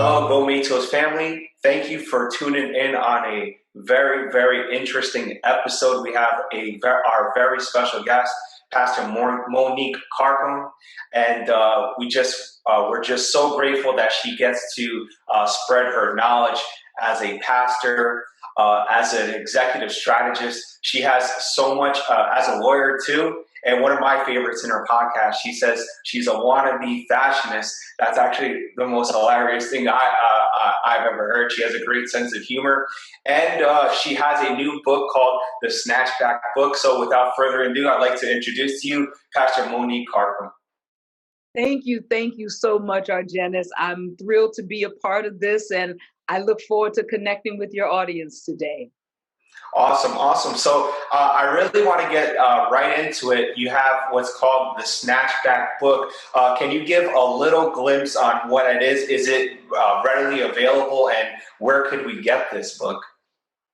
Hello, Go Mitos family. Thank you for tuning in on a very, very interesting episode. We have our very special guest, Pastor Monique Carkum, and we're just so grateful that she gets to spread her knowledge as a pastor, as an executive strategist. She has so much as a lawyer too. And one of my favorites in her podcast, she says she's a wannabe fashionist. That's actually the most hilarious thing I've ever heard. She has a great sense of humor. And she has a new book called The Snatchback Book. So without further ado, I'd like to introduce to you Pastor Monique Carkum. Thank you. Thank you so much, Argenis. I'm thrilled to be a part of this, and I look forward to connecting with your audience today. Awesome. So I really want to get right into it. You have what's called the Snatchback Book. Can you give a little glimpse on what it is? Is it readily available, and where could we get this book?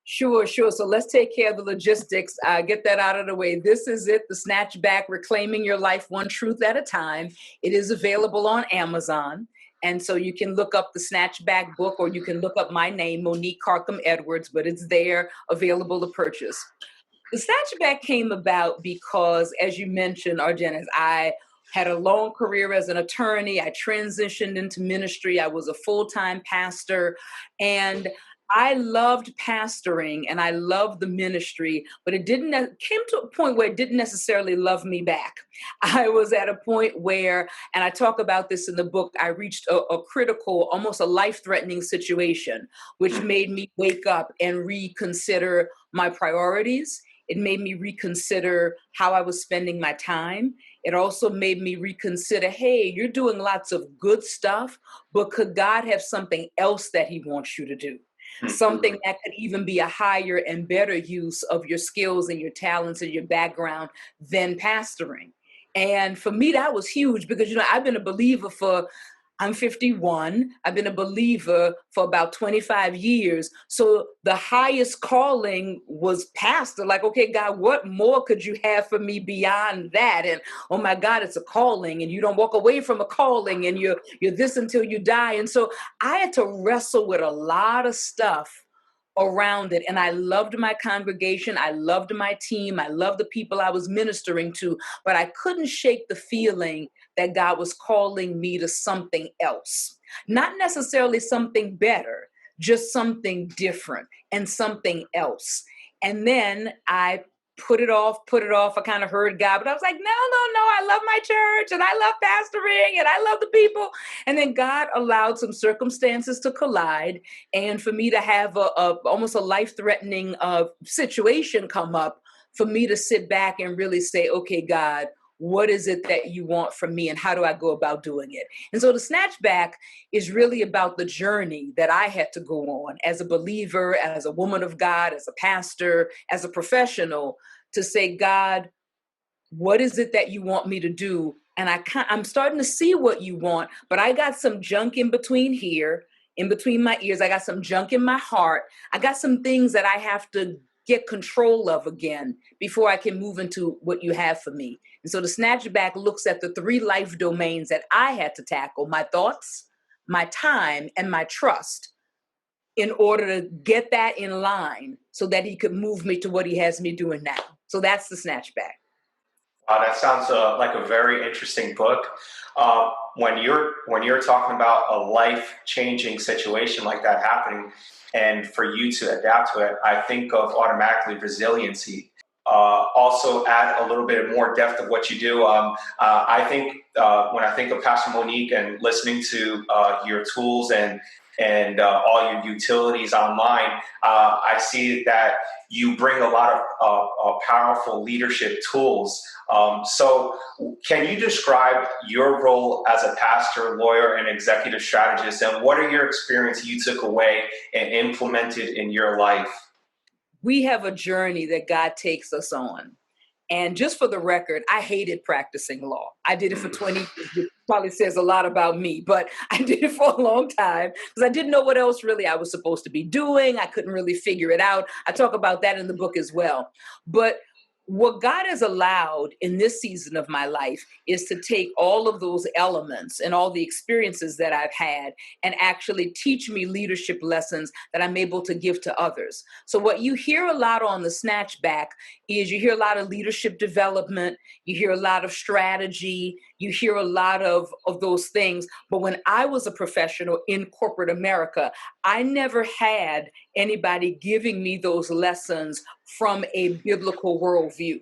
Sure. So let's take care of the logistics. Get that out of the way. This is it, the Snatchback, Reclaiming Your Life One Truth at a Time. It is available on Amazon. And so you can look up the Snatchback Book, or you can look up my name, Monique Carkum Edwards, but it's there available to purchase. The Snatchback came about because, as you mentioned, Argenis, I had a long career as an attorney. I transitioned into ministry. I was a full-time pastor, and I loved pastoring and I loved the ministry, but it came to a point where it didn't necessarily love me back. I was at a point where, and I talk about this in the book, I reached a critical, almost a life-threatening situation, which made me wake up and reconsider my priorities. It made me reconsider how I was spending my time. It also made me reconsider, hey, you're doing lots of good stuff, but could God have something else that he wants you to do? Something that could even be a higher and better use of your skills and your talents and your background than pastoring. And for me, that was huge because, I've been a believer I'm 51. I've been a believer for about 25 years. So the highest calling was pastor. Like, okay, God, what more could you have for me beyond that? And oh my God, it's a calling, and you don't walk away from a calling, and you're this until you die. And so I had to wrestle with a lot of stuff around it. And I loved my congregation. I loved my team. I loved the people I was ministering to, but I couldn't shake the feeling that God was calling me to something else, not necessarily something better, just something different and something else. And then I put it off. I kind of heard God, but I was like, no, I love my church and I love pastoring and I love the people. And then God allowed some circumstances to collide, and for me to have almost a life-threatening situation come up, for me to sit back and really say, okay, God, what is it that you want from me, and how do I go about doing it? And so the Snatchback is really about the journey that I had to go on as a believer, as a woman of God, as a pastor, as a professional, to say, God, what is it that you want me to do? And I'm starting to see what you want, but I got some junk in between here, in between my ears. I got some junk in my heart. I got some things that I have to get control of again before I can move into what you have for me. And so the Snatchback looks at the 3 life domains that I had to tackle: my thoughts, my time, and my trust, in order to get that in line so that he could move me to what he has me doing now. So that's the Snatchback. That sounds like a very interesting book. When you're talking about a life-changing situation like that happening, and for you to adapt to it, I think of automatically resiliency. Also add a little bit more depth of what you do. I think when I think of Pastor Monique and listening to your tools and all your utilities online, I see that you bring a lot of powerful leadership tools. So can you describe your role as a pastor, lawyer, and executive strategist, and what are your experiences you took away and implemented in your life? We have a journey that God takes us on. And just for the record, I hated practicing law. I did it for 20 years, which probably says a lot about me, but I did it for a long time because I didn't know what else really I was supposed to be doing. I couldn't really figure it out. I talk about that in the book as well. But what God has allowed in this season of my life is to take all of those elements and all the experiences that I've had and actually teach me leadership lessons that I'm able to give to others. So what you hear a lot on the Snatchback is you hear a lot of leadership development, you hear a lot of strategy, you hear a lot of those things. But when I was a professional in corporate America, I never had anybody giving me those lessons from a biblical worldview.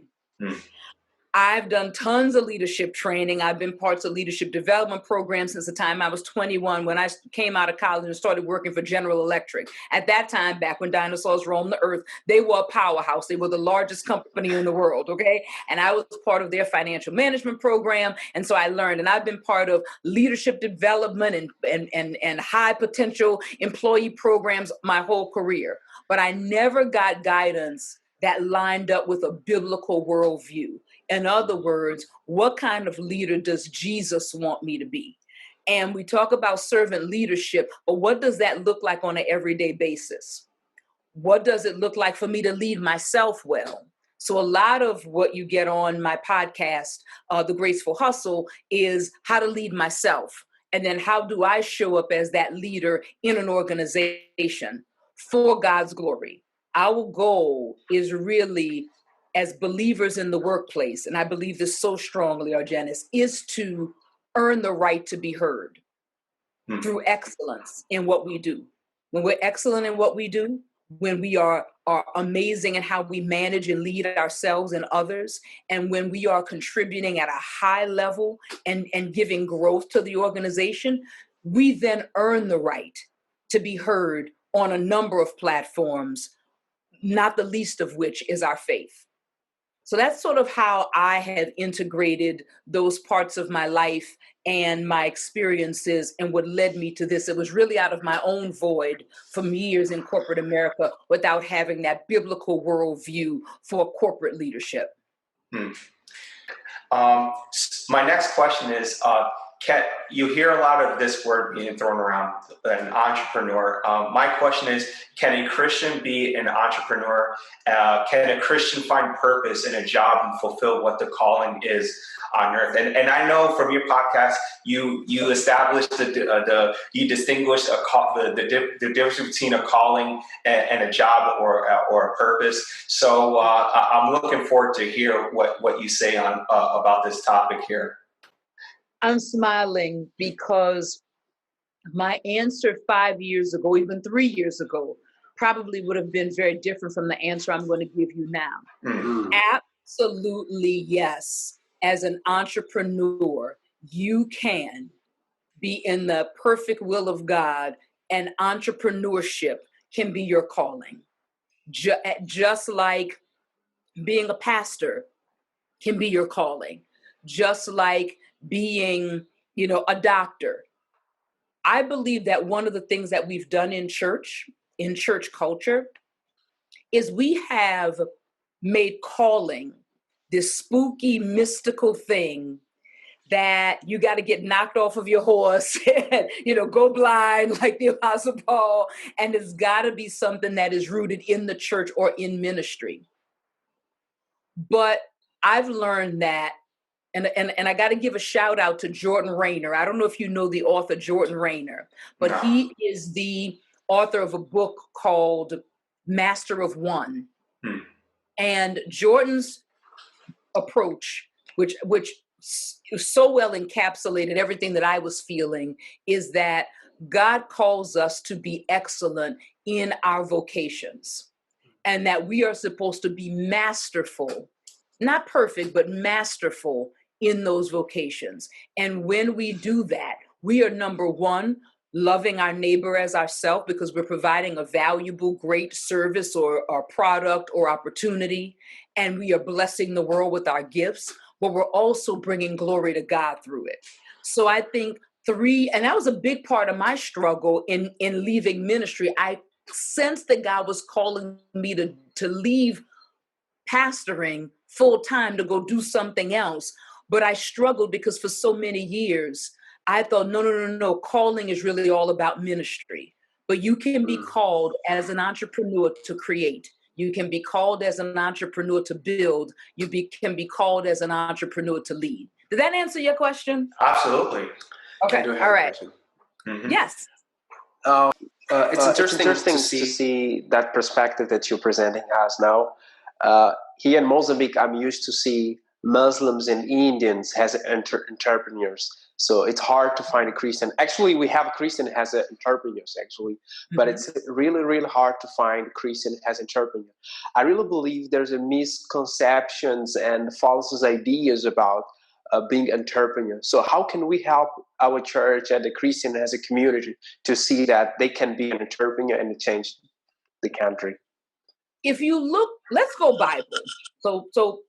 I've done tons of leadership training. I've been parts of leadership development programs since the time I was 21 when I came out of college and started working for General Electric. At that time, back when dinosaurs roamed the earth, they were a powerhouse. They were the largest company in the world, okay? And I was part of their financial management program. And so I learned, and I've been part of leadership development and high potential employee programs my whole career. But I never got guidance that lined up with a biblical worldview. In other words, what kind of leader does Jesus want me to be? And we talk about servant leadership, but what does that look like on an everyday basis? What does it look like for me to lead myself well? So a lot of what you get on my podcast, The Graceful Hustle, is how to lead myself. And then how do I show up as that leader in an organization for God's glory? Our goal is really, as believers in the workplace, and I believe this so strongly, Argenis, is to earn the right to be heard through excellence in what we do. When we're excellent in what we do, when we are amazing in how we manage and lead ourselves and others, and when we are contributing at a high level and giving growth to the organization, we then earn the right to be heard on a number of platforms, not the least of which is our faith. So that's sort of how I have integrated those parts of my life and my experiences and what led me to this. It was really out of my own void from years in corporate America without having that biblical worldview for corporate leadership. My next question is, you hear a lot of this word being thrown around, an entrepreneur. My question is, can a Christian be an entrepreneur? Can a Christian find purpose in a job and fulfill what the calling is on earth? And I know from your podcast, you established you distinguished the difference between a calling and a job or a purpose. So I'm looking forward to hear what you say on about this topic here. I'm smiling because my answer 5 years ago, even 3 years ago, probably would have been very different from the answer I'm going to give you now. Mm-hmm. Absolutely, yes. As an entrepreneur, you can be in the perfect will of God, and entrepreneurship can be your calling. Just like being a pastor can be your calling. Just like being, a doctor. I believe that one of the things that we've done in church culture, is we have made calling this spooky, mystical thing that you got to get knocked off of your horse, and, go blind like the Apostle Paul. And it's got to be something that is rooted in the church or in ministry. But I've learned that, and I got to give a shout out to Jordan Rayner. I don't know if you know the author Jordan Rayner, but he is the author of a book called Master of One. And Jordan's approach, which so well encapsulated everything that I was feeling, is that God calls us to be excellent in our vocations, and that we are supposed to be masterful, not perfect, but masterful in those vocations. And when we do that, we are, number one, loving our neighbor as ourselves because we're providing a valuable, great service or product or opportunity. And we are blessing the world with our gifts, but we're also bringing glory to God through it. So I think and that was a big part of my struggle in leaving ministry. I sensed that God was calling me to leave pastoring full time to go do something else. But I struggled because for so many years, I thought, no, calling is really all about ministry. But you can be called as an entrepreneur to create. You can be called as an entrepreneur to build. Can be called as an entrepreneur to lead. Did that answer your question? Absolutely. Okay. I do have all a right. question. Mm-hmm. Yes. It's interesting to see that perspective that you're presenting us now. Here in Mozambique, I'm used to see Muslims and Indians as entrepreneurs. So it's hard to find a Christian. Actually, we have a Christian as entrepreneurs, actually. But it's really, really hard to find a Christian as entrepreneur. I really believe there's a misconceptions and false ideas about being entrepreneur. So how can we help our church and the Christian as a community to see that they can be an entrepreneur and change the country? If you look, let's go Bible. So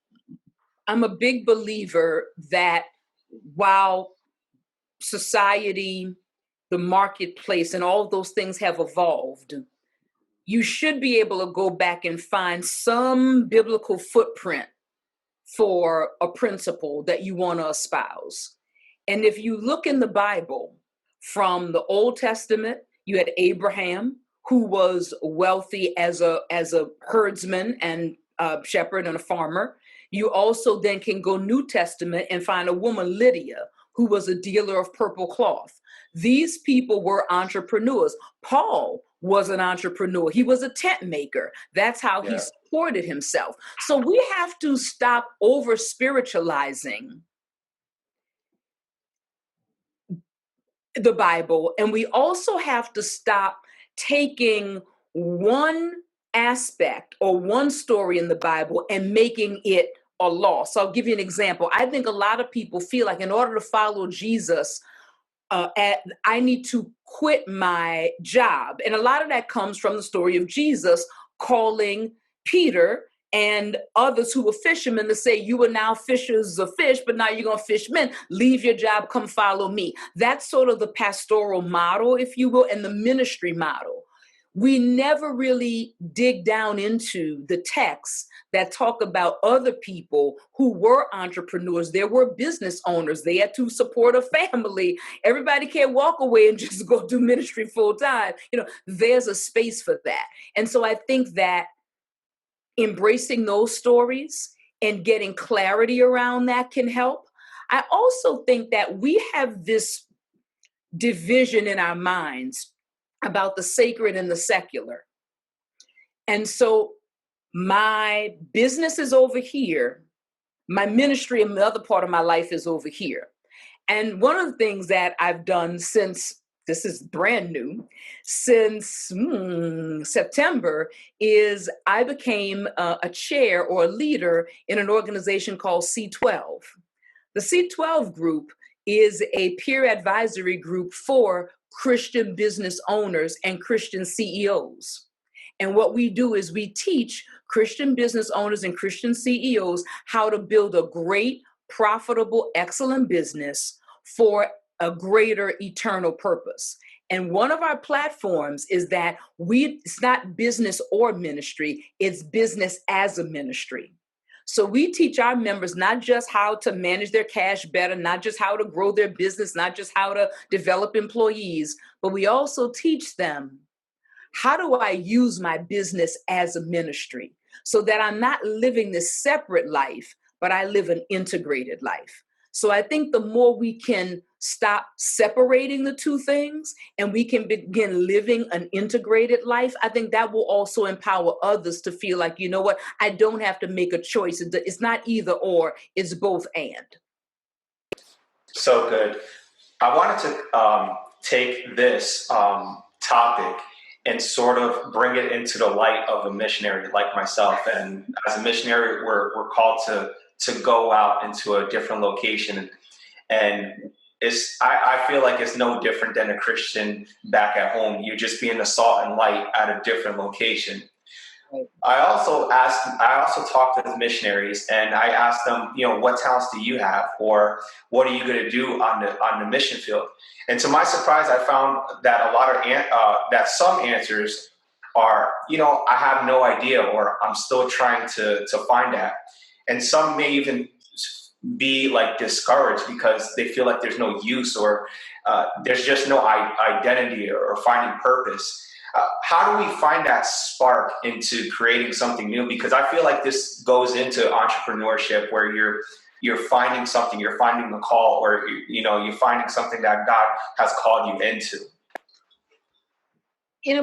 I'm a big believer that while society, the marketplace, and all of those things have evolved, you should be able to go back and find some biblical footprint for a principle that you want to espouse. And if you look in the Bible, from the Old Testament, you had Abraham, who was wealthy as a herdsman and a shepherd and a farmer. You also then can go New Testament and find a woman, Lydia, who was a dealer of purple cloth. These people were entrepreneurs. Paul was an entrepreneur. He was a tent maker. That's how he supported himself. So we have to stop over spiritualizing the Bible. And we also have to stop taking one aspect or one story in the Bible and making it a law. So I'll give you an example. I think a lot of people feel like in order to follow Jesus, I need to quit my job. And a lot of that comes from the story of Jesus calling Peter and others who were fishermen to say, you are now fishers of fish, but now you're going to fish men. Leave your job, come follow me. That's sort of the pastoral model, if you will, and the ministry model. We never really dig down into the texts that talk about other people who were entrepreneurs. There were business owners. They had to support a family. Everybody can't walk away and just go do ministry full time. There's a space for that. And so I think that embracing those stories and getting clarity around that can help. I also think that we have this division in our minds about the sacred and the secular. And so my business is over here. My ministry and the other part of my life is over here. And one of the things that I've done since, this is brand new, since September, is I became a chair or a leader in an organization called C12. The C12 group is a peer advisory group for Christian business owners and Christian CEOs. And what we do is we teach Christian business owners and Christian CEOs how to build a great, profitable, excellent business for a greater eternal purpose. And one of our platforms is that it's not business or ministry, it's business as a ministry. So we teach our members not just how to manage their cash better, not just how to grow their business, not just how to develop employees, but we also teach them, how do I use my business as a ministry so that I'm not living this separate life, but I live an integrated life? So I think the more we can stop separating the two things and we can begin living an integrated life, I think that will also empower others to feel like, you know what, I don't have to make a choice. It's not either or, it's both and. So good. I wanted to take this topic and sort of bring it into the light of a missionary like myself. And as a missionary, we're called to go out into a different location. And I feel like it's no different than a Christian back at home. You're just being the salt and light at a different location. I also talked with missionaries and I asked them, what talents do you have, or what are you going to do on the mission field? And to my surprise, I found that that some answers are, I have no idea, or I'm still trying to find that. And some may even be like discouraged because they feel like there's no use, or there's just no identity or finding purpose. how do we find that spark into creating something new? Because I feel like this goes into entrepreneurship, where you're finding something, you're finding a call, or you're finding something that God has called you into.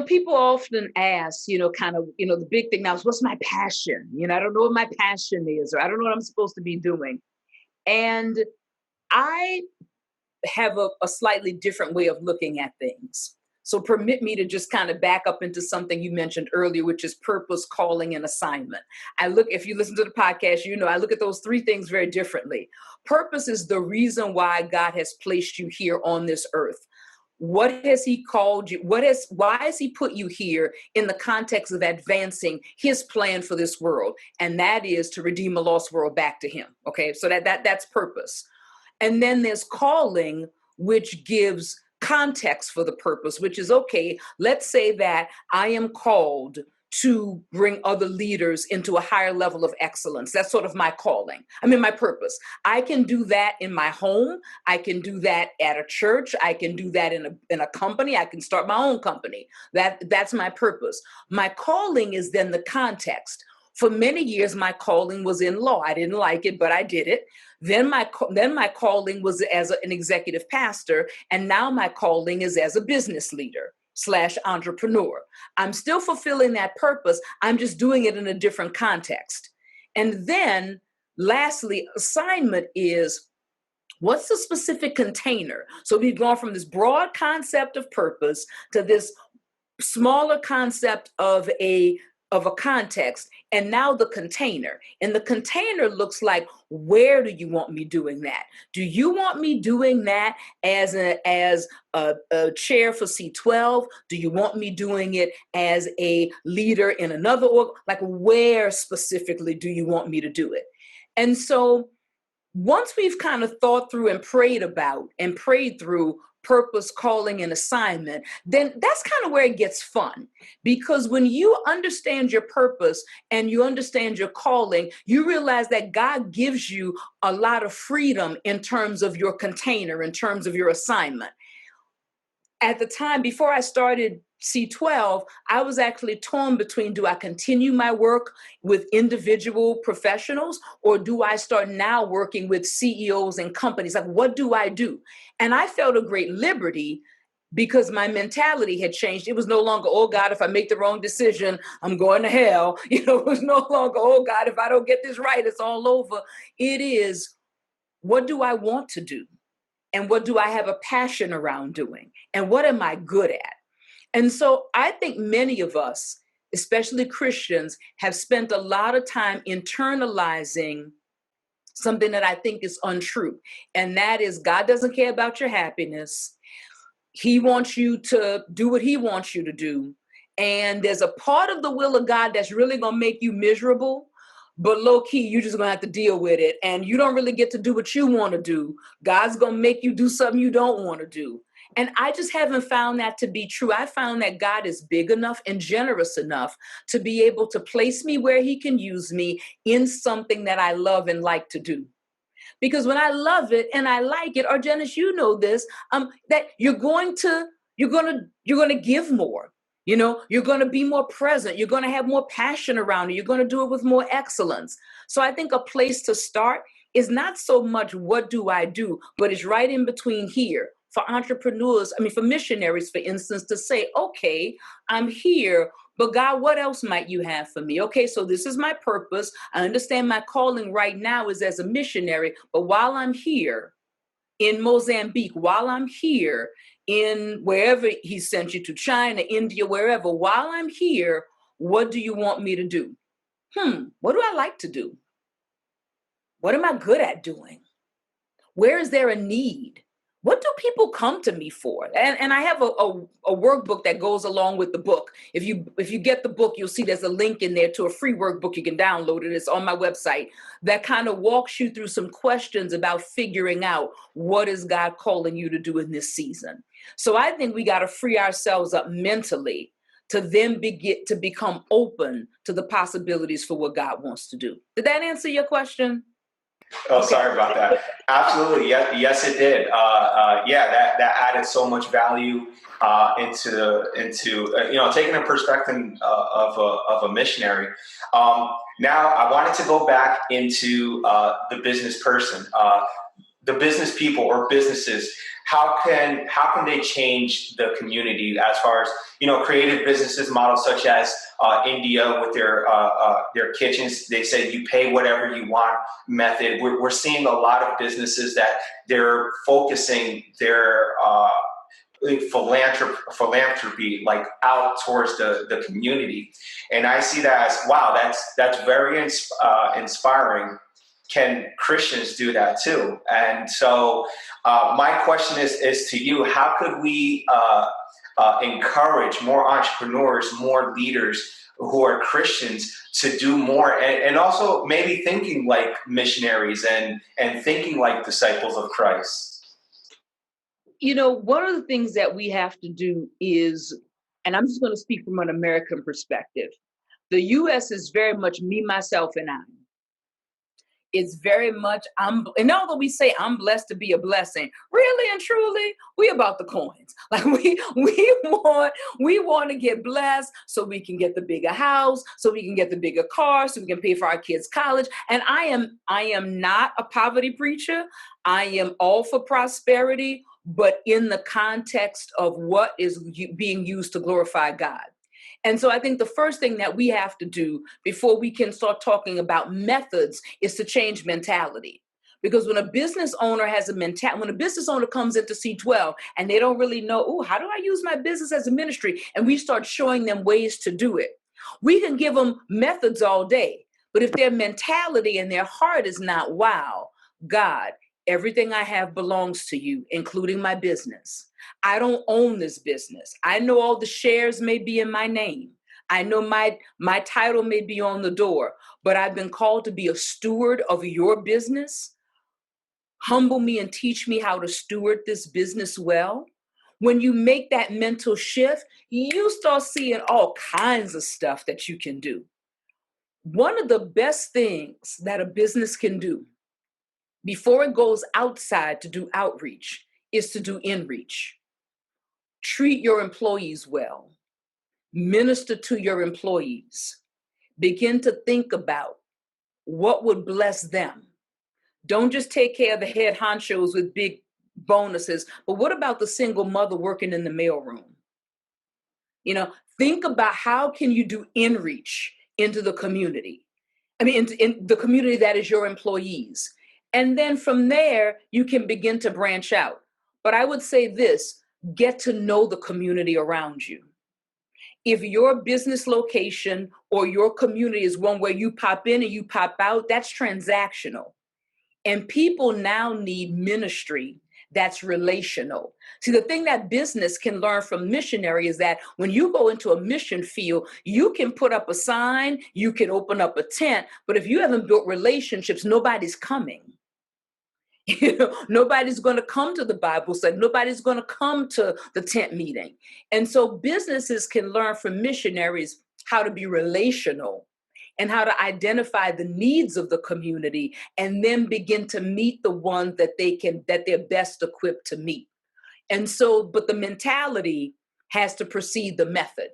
People often ask, kind of, the big thing now is, what's my passion? I don't know what my passion is, or I don't know what I'm supposed to be doing. And I have a slightly different way of looking at things. So permit me to just kind of back up into something you mentioned earlier, which is purpose, calling, and assignment. If you listen to the podcast, I look at those three things very differently. Purpose is the reason why God has placed you here on this earth. What has he called you? Why has he put you here in the context of advancing his plan for this world? And that is to redeem a lost world back to him. Okay. So that's purpose. And then there's calling, which gives context for the purpose, which is, okay, let's say that I am called to bring other leaders into a higher level of excellence. That's sort of my calling. My purpose. I can do that in my home. I can do that at a church. I can do that in a company. I can start my own company. That's my purpose. My calling is then the context. For many years, my calling was in law. I didn't like it, but I did it. Then my calling was as an executive pastor, and now my calling is as a business leader / entrepreneur. I'm still fulfilling that purpose. I'm just doing it in a different context. And then lastly, assignment is, what's the specific container? So we've gone from this broad concept of purpose to this smaller concept of a context, and now the container. And the container looks like, where do you want me doing that? Do you want me doing that as a chair for C12? Do you want me doing it as a leader in another org? Like, where specifically do you want me to do it? And so once we've kind of thought through and prayed through purpose, calling, and assignment, then that's kind of where it gets fun. Because when you understand your purpose and you understand your calling, you realize that God gives you a lot of freedom in terms of your container, in terms of your assignment. At the time, before I started C12, I was actually torn between, do I continue my work with individual professionals, or do I start now working with CEOs and companies? Like, what do I do? And I felt a great liberty because my mentality had changed. It was no longer, oh God, if I make the wrong decision, I'm going to hell. It was no longer, oh God, if I don't get this right, it's all over. It is, what do I want to do? And what do I have a passion around doing? And what am I good at? And so I think many of us, especially Christians, have spent a lot of time internalizing something that I think is untrue. And that is, God doesn't care about your happiness. He wants you to do what he wants you to do. And there's a part of the will of God that's really going to make you miserable. But low key, you're just going to have to deal with it. And you don't really get to do what you want to do. God's going to make you do something you don't want to do. And I just haven't found that to be true. I found that God is big enough and generous enough to be able to place me where he can use me in something that I love and like to do. Because when I love it and I like it, or Janice, you know this, that you're going to give more. You're going to be more present. You're going to have more passion around it. You're going to do it with more excellence. So I think a place to start is not so much what do I do, but it's right in between here. For entrepreneurs, for missionaries, for instance, to say, okay, I'm here, but God, what else might you have for me? Okay, so this is my purpose. I understand my calling right now is as a missionary, but while I'm here in Mozambique, while I'm here in wherever he sent you to, China, India, wherever, while I'm here, what do you want me to do? What do I like to do? What am I good at doing? Where is there a need? What do people come to me for? And I have a workbook that goes along with the book. If you get the book, you'll see there's a link in there to a free workbook. You can download it. It's on my website that kind of walks you through some questions about figuring out what is God calling you to do in this season. So I think we got to free ourselves up mentally to then begin to become open to the possibilities for what God wants to do. Did that answer your question? Oh, okay. Sorry about that. Absolutely. Yes, it did. That added so much value into taking a perspective of a missionary. Now, I wanted to go back into the business person, the business people or businesses. How can they change the community as far as, creative businesses models such as India with their kitchens? They say you pay whatever you want method. We're seeing a lot of businesses that they're focusing their philanthropy like out towards the community, and I see that as wow, that's very inspiring. Can Christians do that too? And so my question is to you: how could we encourage more entrepreneurs, more leaders who are Christians to do more, and also maybe thinking like missionaries and thinking like disciples of Christ? One of the things that we have to do is, and I'm just going to speak from an American perspective, the U.S. is very much me, myself, and I. It's very much, and although we say I'm blessed to be a blessing, really and truly, we about the coins. Like we want to get blessed so we can get the bigger house, so we can get the bigger car, so we can pay for our kids' college. And I am not a poverty preacher. I am all for prosperity, but in the context of what is being used to glorify God. And so I think the first thing that we have to do before we can start talking about methods is to change mentality. Because when a business owner when a business owner comes into C12 and they don't really know, how do I use my business as a ministry? And we start showing them ways to do it. We can give them methods all day, but if their mentality and their heart is not, wow, God, everything I have belongs to you, including my business. I don't own this business. I know all the shares may be in my name. I know my title may be on the door, but I've been called to be a steward of your business. Humble me and teach me how to steward this business well. When you make that mental shift, you start seeing all kinds of stuff that you can do. One of the best things that a business can do before it goes outside to do outreach is to do inreach. Treat your employees well. Minister to your employees. Begin to think about what would bless them. Don't just take care of the head honchos with big bonuses, but what about the single mother working in the mailroom? Think about how can you do inreach into the community. In the community that is your employees. And then from there, you can begin to branch out. But I would say this, get to know the community around you. If your business location or your community is one where you pop in and you pop out, that's transactional. And people now need ministry that's relational. See, the thing that business can learn from missionary is that when you go into a mission field, you can put up a sign, you can open up a tent, but if you haven't built relationships, nobody's coming. Nobody's going to come to the Bible study. Nobody's going to come to the tent meeting. And so businesses can learn from missionaries how to be relational and how to identify the needs of the community and then begin to meet the ones that they're best equipped to meet. And so, but the mentality has to precede the method.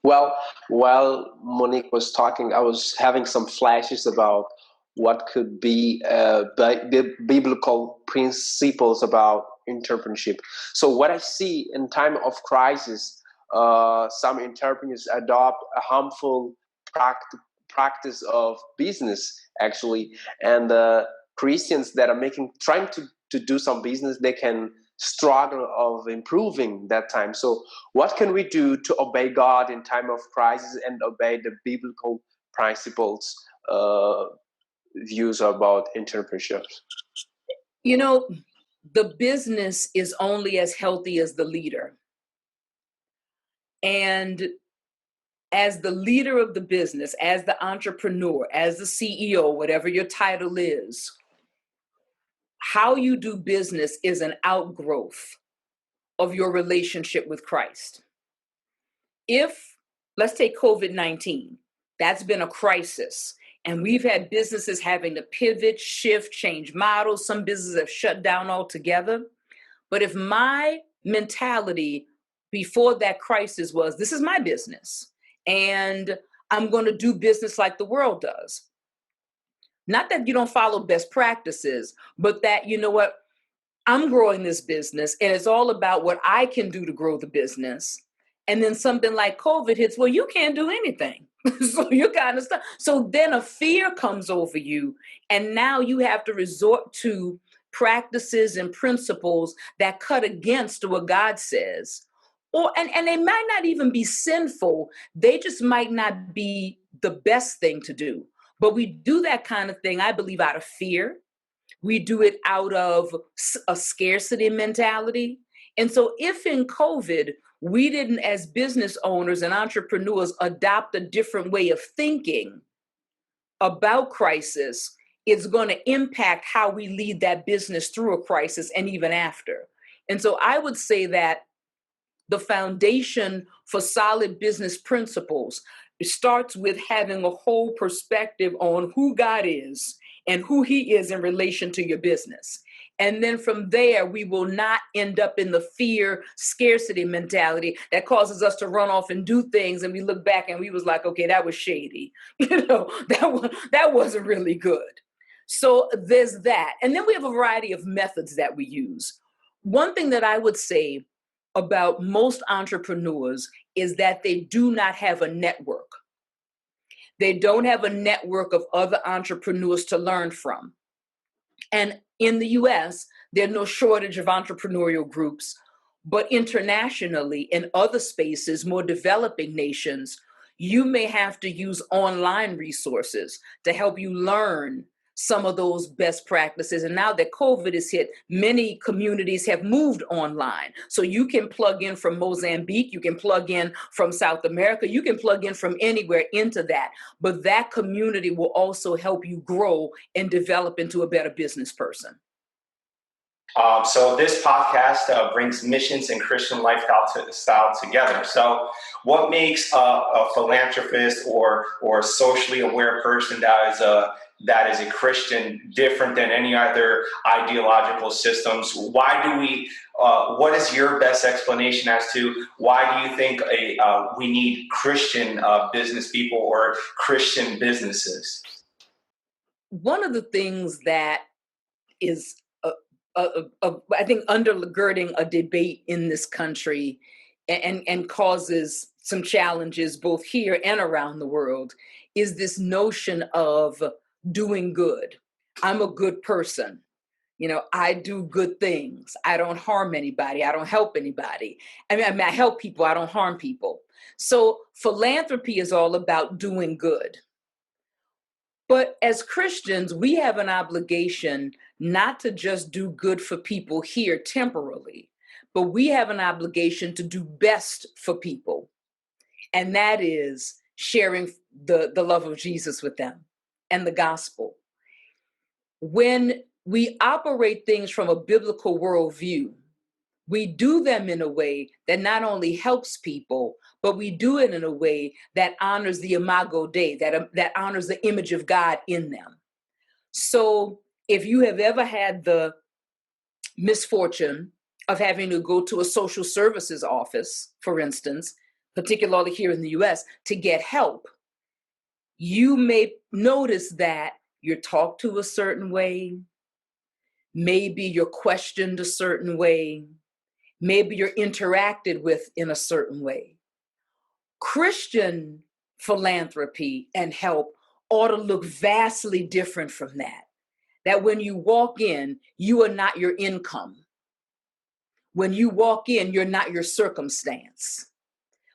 Well, while Monique was talking, I was having some flashes about what could be biblical principles about entrepreneurship. So what I see in time of crisis, some entrepreneurs adopt a harmful practice of business, actually, and Christians that are trying to do some business, they can struggle of improving that time. So what can we do to obey God in time of crisis and obey the biblical principles views about entrepreneurship? The business is only as healthy as the leader. And as the leader of the business, as the entrepreneur, as the CEO, whatever your title is, how you do business is an outgrowth of your relationship with Christ. Let's take COVID-19, that's been a crisis. And we've had businesses having to pivot, shift, change models. Some businesses have shut down altogether. But if my mentality before that crisis was, this is my business, and I'm going to do business like the world does. Not that you don't follow best practices, but that, you know what, I'm growing this business and it's all about what I can do to grow the business. And then something like COVID hits, well, you can't do anything. So you're kind of stuck. So then a fear comes over you. And now you have to resort to practices and principles that cut against what God says. And they might not even be sinful. They just might not be the best thing to do. But we do that kind of thing, I believe, out of fear. We do it out of a scarcity mentality. And so if in COVID, we didn't, as business owners and entrepreneurs, adopt a different way of thinking about crisis, it's going to impact how we lead that business through a crisis and even after. And so I would say that the foundation for solid business principles starts with having a whole perspective on who God is and who he is in relation to your business. And then from there, we will not end up in the fear scarcity mentality that causes us to run off and do things. And we look back and we was like, okay, that was shady. That wasn't really good. So there's that. And then we have a variety of methods that we use. One thing that I would say about most entrepreneurs is that they do not have a network. They don't have a network of other entrepreneurs to learn from. And in the US, there's no shortage of entrepreneurial groups, but internationally, in other spaces, more developing nations, you may have to use online resources to help you learn some of those best practices. And now that COVID has hit, many communities have moved online. So you can plug in from Mozambique, you can plug in from South America, you can plug in from anywhere into that. But that community will also help you grow and develop into a better business person. So this podcast brings missions and Christian lifestyle together. So what makes a philanthropist or socially aware person that is a Christian different than any other ideological systems? Why do we, what is your best explanation as to why do you think we need Christian business people or Christian businesses? One of the things that is I think undergirding a debate in this country and causes some challenges both here and around the world is this notion of doing good. I'm a good person. You know, I do good things. I don't harm anybody. I don't help anybody. I mean, I help people. I don't harm people. So philanthropy is all about doing good. But as Christians, we have an obligation not to just do good for people here temporarily, but we have an obligation to do best for people. And that is sharing the love of Jesus with them and the gospel. When we operate things from a biblical worldview, we do them in a way that not only helps people, but we do it in a way that honors the imago Dei, that honors the image of God in them. So if you have ever had the misfortune of having to go to a social services office, for instance, particularly here in the US, to get help, you may notice that you're talked to a certain way, maybe you're questioned a certain way, maybe you're interacted with in a certain way. Christian philanthropy and help ought to look vastly different from that. That when you walk in, you are not your income. When you walk in, you're not your circumstance.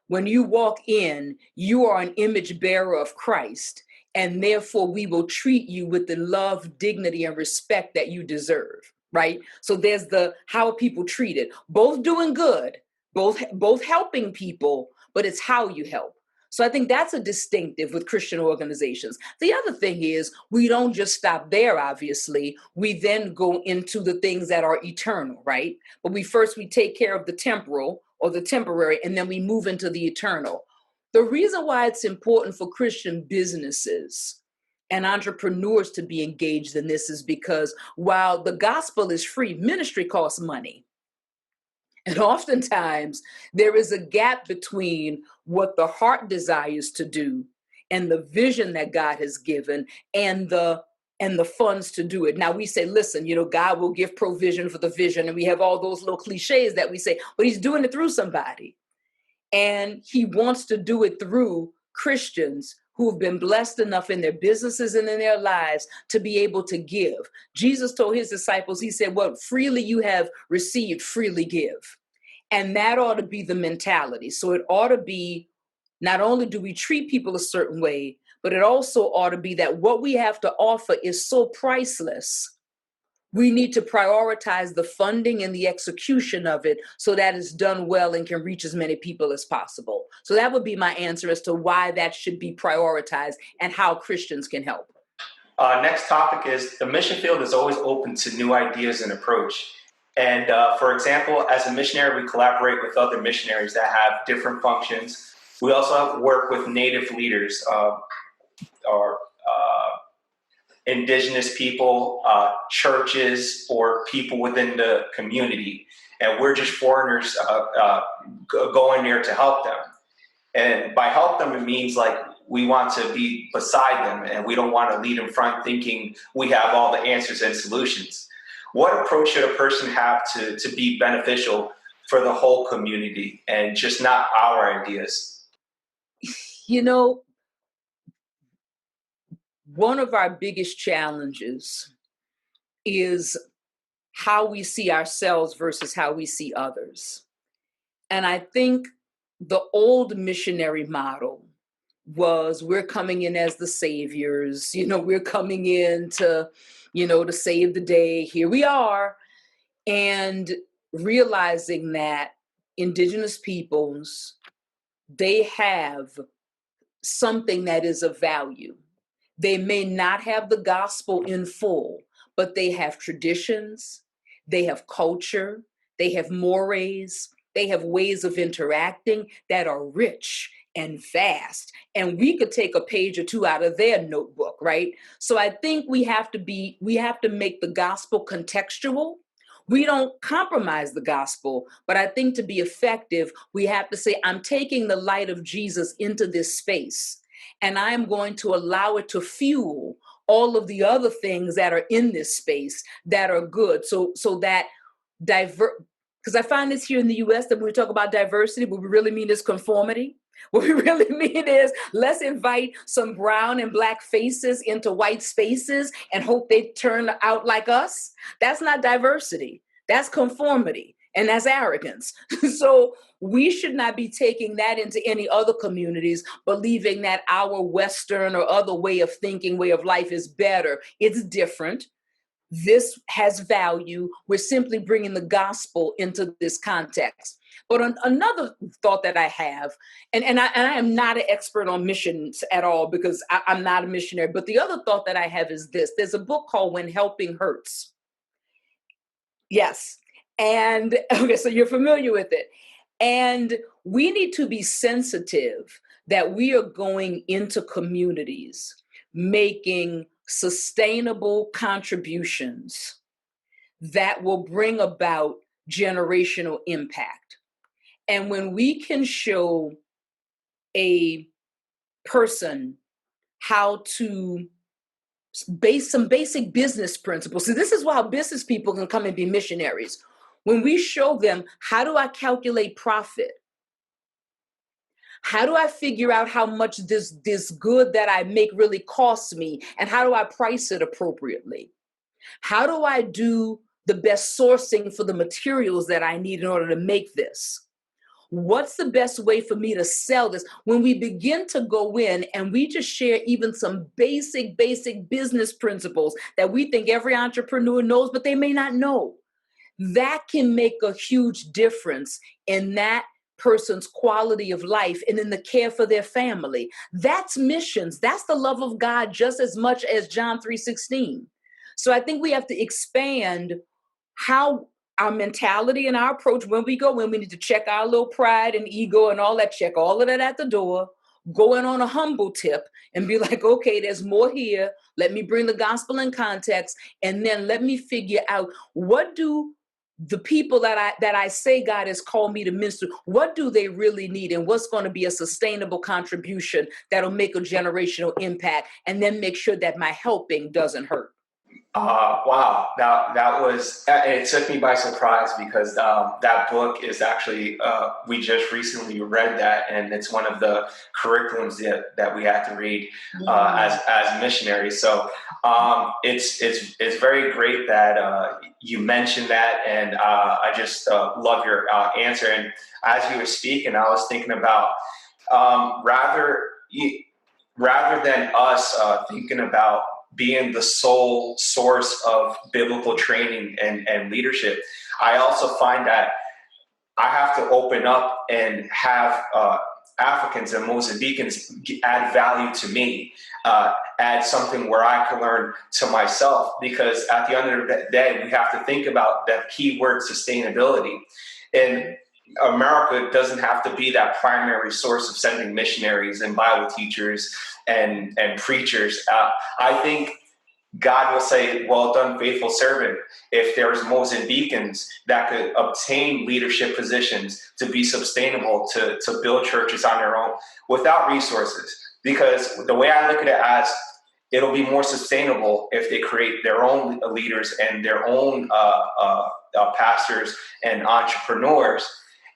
When you walk in, you are an image bearer of Christ, and therefore we will treat you with the love, dignity, and respect that you deserve, right? So there's the how are people treated, both doing good, both helping people, but it's how you help. So I think that's a distinctive with Christian organizations. The other thing is we don't just stop there, obviously. We then go into the things that are eternal, right? But we take care of the temporal or the temporary, and then we move into the eternal. The reason why it's important for Christian businesses and entrepreneurs to be engaged in this is because while the gospel is free, ministry costs money. And oftentimes there is a gap between what the heart desires to do and the vision that God has given and the funds to do it. Now we say, listen, God will give provision for the vision. And we have all those little cliches that we say, but he's doing it through somebody. And he wants to do it through Christians who've been blessed enough in their businesses and in their lives to be able to give. Jesus told his disciples, he said, what freely you have received, freely give. And that ought to be the mentality. So it ought to be, not only do we treat people a certain way, but it also ought to be that what we have to offer is so priceless. We need to prioritize the funding and the execution of it so that it's done well and can reach as many people as possible. So that would be my answer as to why that should be prioritized and how Christians can help. Next topic is the mission field is always open to new ideas and approach. And for example, as a missionary, we collaborate with other missionaries that have different functions. We also work with native leaders or indigenous people, churches, or people within the community. And we're just foreigners going there to help them. And by help them, it means like we want to be beside them and we don't want to lead in front thinking we have all the answers and solutions. What approach should a person have to be beneficial for the whole community and just not our ideas? One of our biggest challenges is how we see ourselves versus how we see others. And I think the old missionary model was we're coming in as the saviors, we're coming in to save the day. Here we are. And realizing that indigenous peoples, they have something that is of value. They may not have the gospel in full, but they have traditions, they have culture, they have mores, they have ways of interacting that are rich and vast. And we could take a page or two out of their notebook, right? So I think we have to make the gospel contextual. We don't compromise the gospel, but I think to be effective, we have to say, I'm taking the light of Jesus into this space. And I am going to allow it to fuel all of the other things that are in this space that are good. So that because I find this here in the US that when we talk about diversity, what we really mean is conformity. What we really mean is let's invite some brown and black faces into white spaces and hope they turn out like us. That's not diversity. That's conformity. And that's arrogance. So we should not be taking that into any other communities, believing that our Western or other way of thinking, way of life is better. It's different. This has value. We're simply bringing the gospel into this context. But another thought that I have, and I am not an expert on missions at all because I'm not a missionary, but the other thought that I have is this. There's a book called When Helping Hurts. Yes. And okay, so you're familiar with it. And we need to be sensitive that we are going into communities making sustainable contributions that will bring about generational impact. And when we can show a person how to base some basic business principles. So this is why business people can come and be missionaries. When we show them, how do I calculate profit? How do I figure out how much this good that I make really costs me? And how do I price it appropriately? How do I do the best sourcing for the materials that I need in order to make this? What's the best way for me to sell this? When we begin to go in and we just share even some basic business principles that we think every entrepreneur knows, but they may not know, that can make a huge difference in that person's quality of life and in the care for their family. That's missions. That's the love of God just as much as John 3:16. So I think we have to expand how our mentality and our approach when we go in. We need to check our little pride and ego and all that, check all of that at the door. go in on a humble tip and be like, okay, there's more here. Let me bring the gospel in context. And then let me figure out, what do the people that I say God has called me to minister, what do they really need, and what's going to be a sustainable contribution that'll make a generational impact, and then make sure that my helping doesn't hurt. Wow, that was, it took me by surprise, because that book is actually, we just recently read that, and it's one of the curriculums that we had to read as missionaries. So it's very great that you mentioned that, and I just love your answer. And as you were speaking, I was thinking about rather than us thinking about being the sole source of biblical training and leadership, I also find that I have to open up and have Africans and Mozambicans add value to me, add something where I can learn to myself, because at the end of the day, we have to think about that key word, sustainability. And America doesn't have to be that primary source of sending missionaries and Bible teachers and preachers. I think God will say, well done, faithful servant, if there's Mozambicans that could obtain leadership positions to be sustainable, to build churches on their own without resources. Because the way I look at it, as it'll be more sustainable if they create their own leaders and their own pastors and entrepreneurs.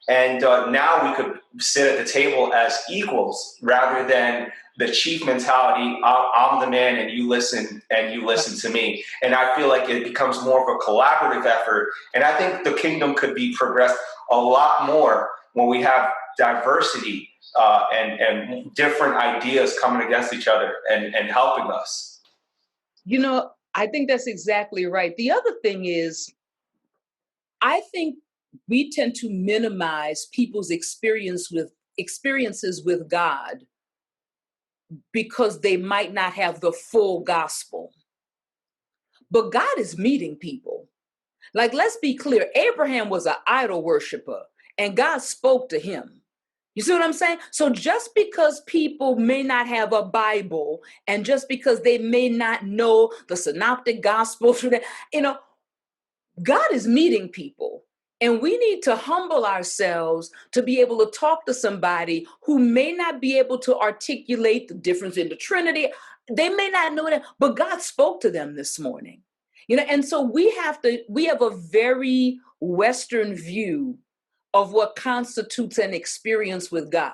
And now we could sit at the table as equals, rather than the chief mentality, I'm the man and you listen to me. And I feel like it becomes more of a collaborative effort. And I think the kingdom could be progressed a lot more when we have diversity and different ideas coming against each other and helping us. You know, I think that's exactly right. The other thing is, I think we tend to minimize people's experiences with God because they might not have the full gospel. But God is meeting people. Like, let's be clear, Abraham was an idol worshiper, and God spoke to him. You see what I'm saying? So just because people may not have a Bible, and just because they may not know the synoptic gospel, God is meeting people. And we need to humble ourselves to be able to talk to somebody who may not be able to articulate the difference in the Trinity. They may not know that, but God spoke to them this morning. And so we have a very Western view of what constitutes an experience with God.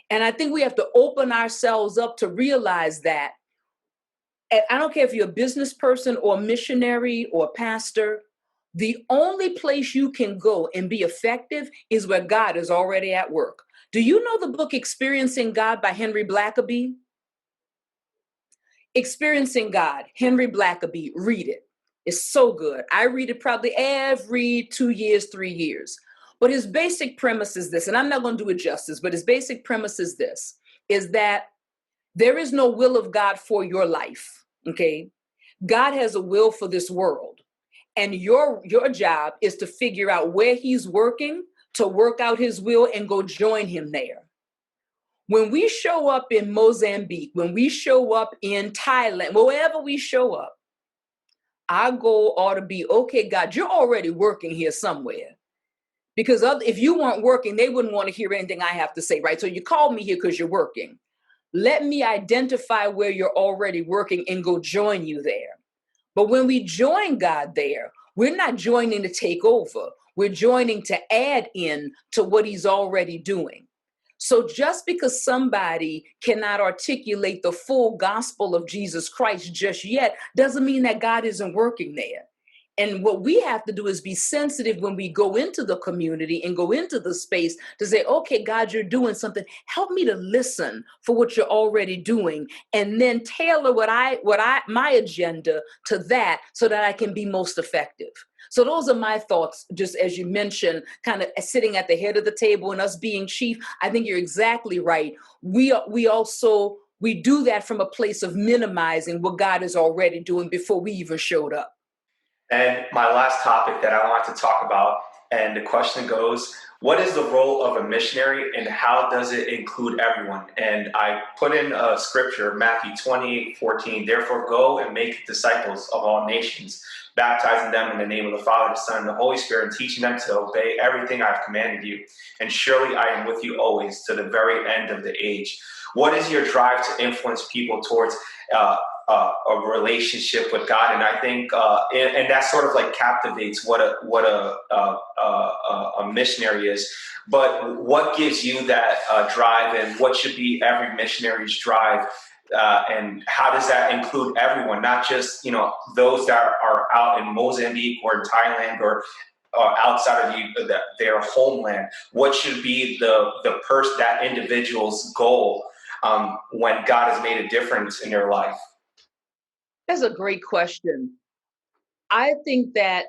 And I think we have to open ourselves up to realize that. And I don't care if you're a business person or a missionary or a pastor, the only place you can go and be effective is where God is already at work. Do you know the book Experiencing God by Henry Blackaby? Experiencing God, Henry Blackaby, read it. It's so good. I read it probably every 2 years, 3 years. But his basic premise is this, and I'm not going to do it justice, but his basic premise is this, is that there is no will of God for your life, okay? God has a will for this world. And your job is to figure out where he's working, to work out his will and go join him there. When we show up in Mozambique, when we show up in Thailand, wherever we show up, our goal ought to be, okay, God, you're already working here somewhere. Because if you weren't working, they wouldn't want to hear anything I have to say, right? So you called me here because you're working. Let me identify where you're already working and go join you there. But when we join God there, we're not joining to take over. We're joining to add in to what he's already doing. So just because somebody cannot articulate the full gospel of Jesus Christ just yet, doesn't mean that God isn't working there. And what we have to do is be sensitive when we go into the community and go into the space to say, okay, God, you're doing something. Help me to listen for what you're already doing, and then tailor my agenda to that so that I can be most effective. So those are my thoughts, just as you mentioned, kind of sitting at the head of the table and us being chief. I think you're exactly right. We do that from a place of minimizing what God is already doing before we even showed up. And my last topic that I want to talk about, and the question goes, what is the role of a missionary and how does it include everyone? And I put in a scripture, Matthew 28:14, therefore go and make disciples of all nations, baptizing them in the name of the Father, the Son, and the Holy Spirit, and teaching them to obey everything I have commanded you. And surely I am with you always to the very end of the age. What is your drive to influence people towards a relationship with God? And I think, and that sort of like captivates what a missionary is. But what gives you that drive, and what should be every missionary's drive? And how does that include everyone, not just, those that are out in Mozambique or in Thailand or outside of their homeland? What should be that individual's goal when God has made a difference in your life? That's a great question. I think that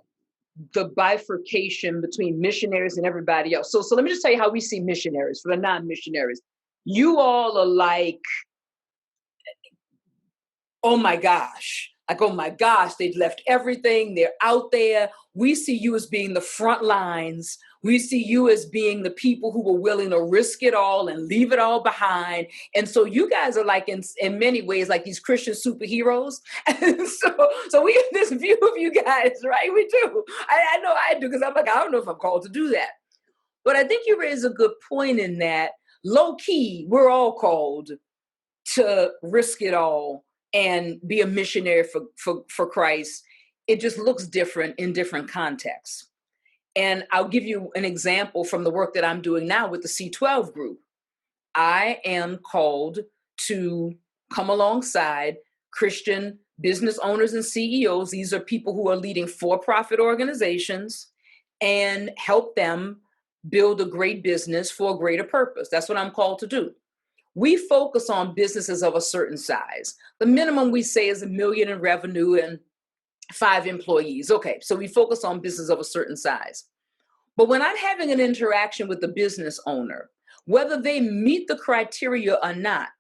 the bifurcation between missionaries and everybody else. So let me just tell you how we see missionaries for the non-missionaries. You all are like, oh my gosh, they've left everything. They're out there. We see you as being the front lines. We see you as being the people who were willing to risk it all and leave it all behind. And so you guys are like, in many ways, like these Christian superheroes. And so we have this view of you guys, right? We do. I know I do, because I'm like, I don't know if I'm called to do that. But I think you raise a good point in that, low key, we're all called to risk it all and be a missionary for Christ. It just looks different in different contexts. And I'll give you an example from the work that I'm doing now with the C12 group. I am called to come alongside Christian business owners and CEOs. These are people who are leading for-profit organizations, and help them build a great business for a greater purpose. That's what I'm called to do. We focus on businesses of a certain size. The minimum we say is $1 million in revenue and 5 employees. Okay, so we focus on business of a certain size. But when I'm having an interaction with the business owner, whether they meet the criteria or not,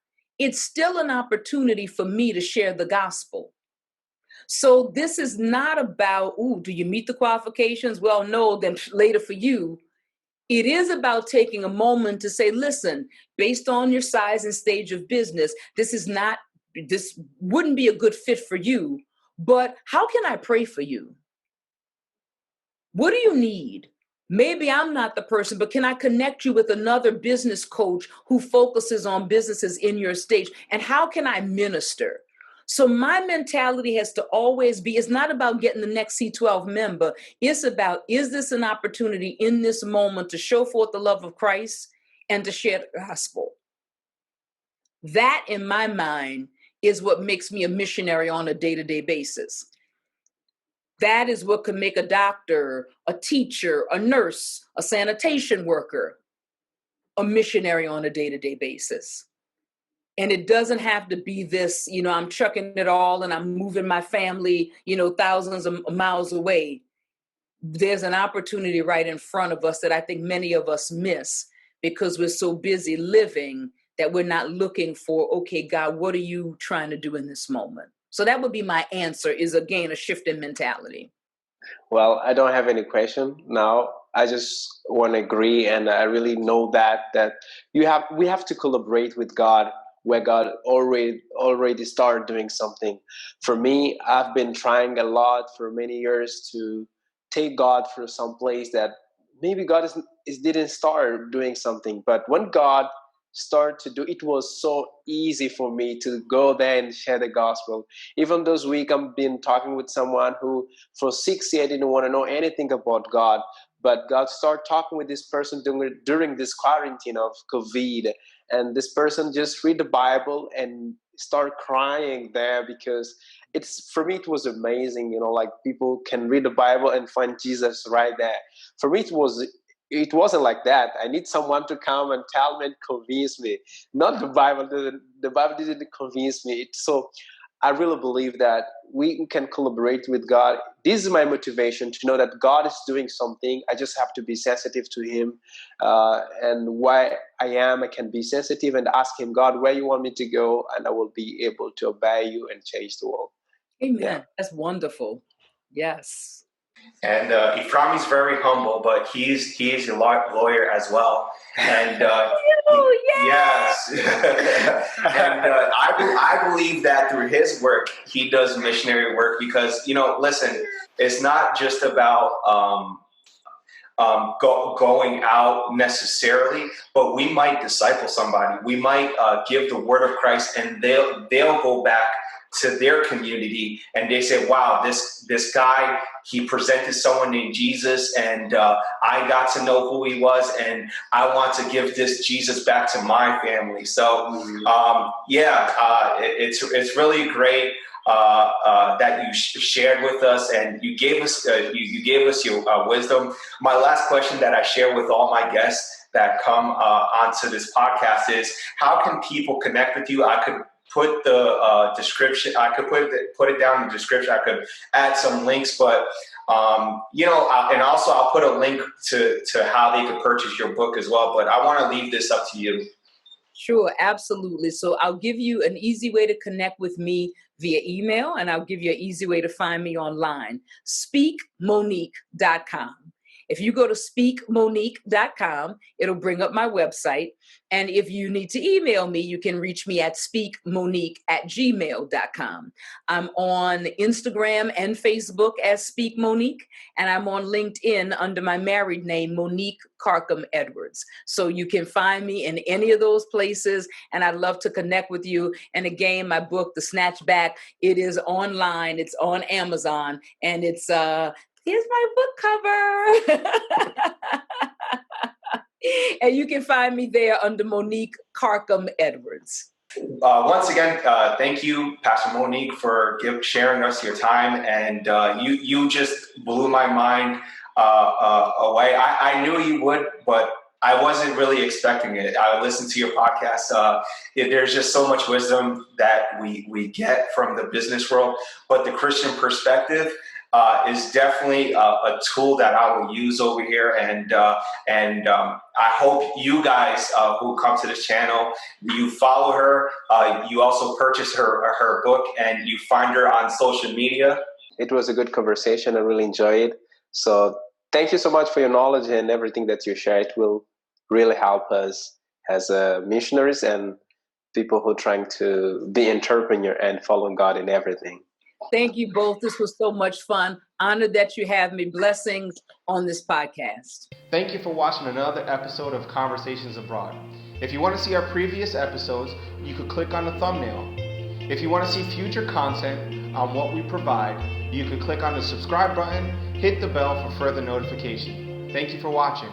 it's still an opportunity for me to share the gospel. So this is not about, do you meet the qualifications? Well, no, then later for you. It is about taking a moment to say, listen, based on your size and stage of business, this wouldn't be a good fit for you, but how can I pray for you? What do you need? Maybe I'm not the person, but can I connect you with another business coach who focuses on businesses in your stage? And how can I minister? So my mentality has to always be, it's not about getting the next C12 member. It's about, is this an opportunity in this moment to show forth the love of Christ and to share the gospel? That, in my mind, is what makes me a missionary on a day-to-day basis. That is what can make a doctor, a teacher, a nurse, a sanitation worker, a missionary on a day-to-day basis. And it doesn't have to be this, I'm chucking it all and I'm moving my family, thousands of miles away. There's an opportunity right in front of us that I think many of us miss because we're so busy living that we're not looking for, okay, God, what are you trying to do in this moment? So that would be my answer, is again, a shift in mentality. Well, I don't have any question now. I just want to agree. And I really know that we have to collaborate with God, where God already started doing something. For me, I've been trying a lot for many years to take God for some place that maybe God didn't start doing something. But when God started to do, it was so easy for me to go there and share the gospel. Even this week, I've been talking with someone who for 6 years didn't want to know anything about God. But God started talking with this person during this quarantine of COVID. And this person just read the Bible and start crying there, because for me, it was amazing. Like people can read the Bible and find Jesus right there. For me, it wasn't like that. I need someone to come and tell me and convince me. Not the Bible. The Bible didn't convince me. So I really believe that we can collaborate with God. This is my motivation, to know that God is doing something. I just have to be sensitive to Him. And where I can be sensitive and ask Him, God, where you want me to go? And I will be able to obey you and change the world. Amen. Yeah. That's wonderful. Yes. And Iframi's very humble, but he is a lawyer as well. And yes, and I believe that through his work, he does missionary work because, listen, it's not just about going out necessarily, but we might disciple somebody. We might give the word of Christ, and they'll go back to their community and they say, wow, this guy, he presented someone named Jesus, and I got to know who he was, and I want to give this Jesus back to my family. So it's really great that you shared with us, and you gave us you gave us your wisdom. My last question that I share with all my guests that come onto this podcast is, how can people connect with you? I could put the description. I could put it down in the description. I could add some links, but and also I'll put a link to how they could purchase your book as well. But I want to leave this up to you. Sure, absolutely. So I'll give you an easy way to connect with me via email, and I'll give you an easy way to find me online. SpeakMonique.com. If you go to speakmonique.com, it'll bring up my website. And if you need to email me, you can reach me at speakmonique@gmail.com. I'm on Instagram and Facebook as Speak Monique, and I'm on LinkedIn under my married name, Monique Carkum Edwards. So you can find me in any of those places, and I'd love to connect with you. And again, my book, The Snatchback, it is online. It's on Amazon, and it's here's my book cover. And you can find me there under Monique Carkum Edwards. Once again, thank you, Pastor Monique, for sharing us your time. And you just blew my mind away. I knew you would, but I wasn't really expecting it. I listened to your podcast. There's just so much wisdom that we get from the business world, but the Christian perspective is definitely a tool that I will use over here, and I hope you guys who come to this channel, you follow her. You also purchase her book, and you find her on social media. It was a good conversation. I really enjoyed it. So thank you so much for your knowledge and everything that you share. It will really help us as missionaries and people who are trying to be entrepreneur and following God in everything. Thank you both. This was so much fun. Honored that you have me. Blessings on this podcast. Thank you for watching another episode of Conversations Abroad. If you want to see our previous episodes, you could click on the thumbnail. If you want to see future content on what we provide, you could click on the subscribe button, hit the bell for further notification. Thank you for watching.